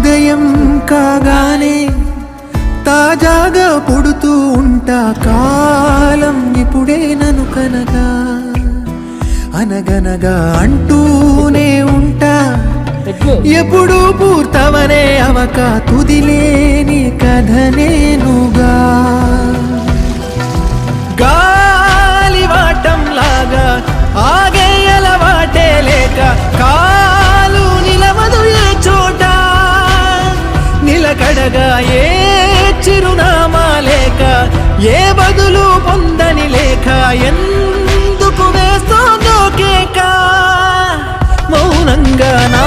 ఉదయం కాగానే తాజాగా పుడుతూ ఉంటా, కాలం ఇప్పుడే నన్ను కనగా అనగనగా అంటూనే ఉంటా, ఎప్పుడు పూర్తవనే అవక తుదిలేని కథ నేనుగా. గాలివాటంలాగా ఆగే అలవాటే లేక కాలు నిలవదు ఏ చోట, నిలకడగా ఏ చిరునామా లేక ఏ బదులు పొందని లేక ఎందుకు వేస్తోందో కేక, మౌనంగా నా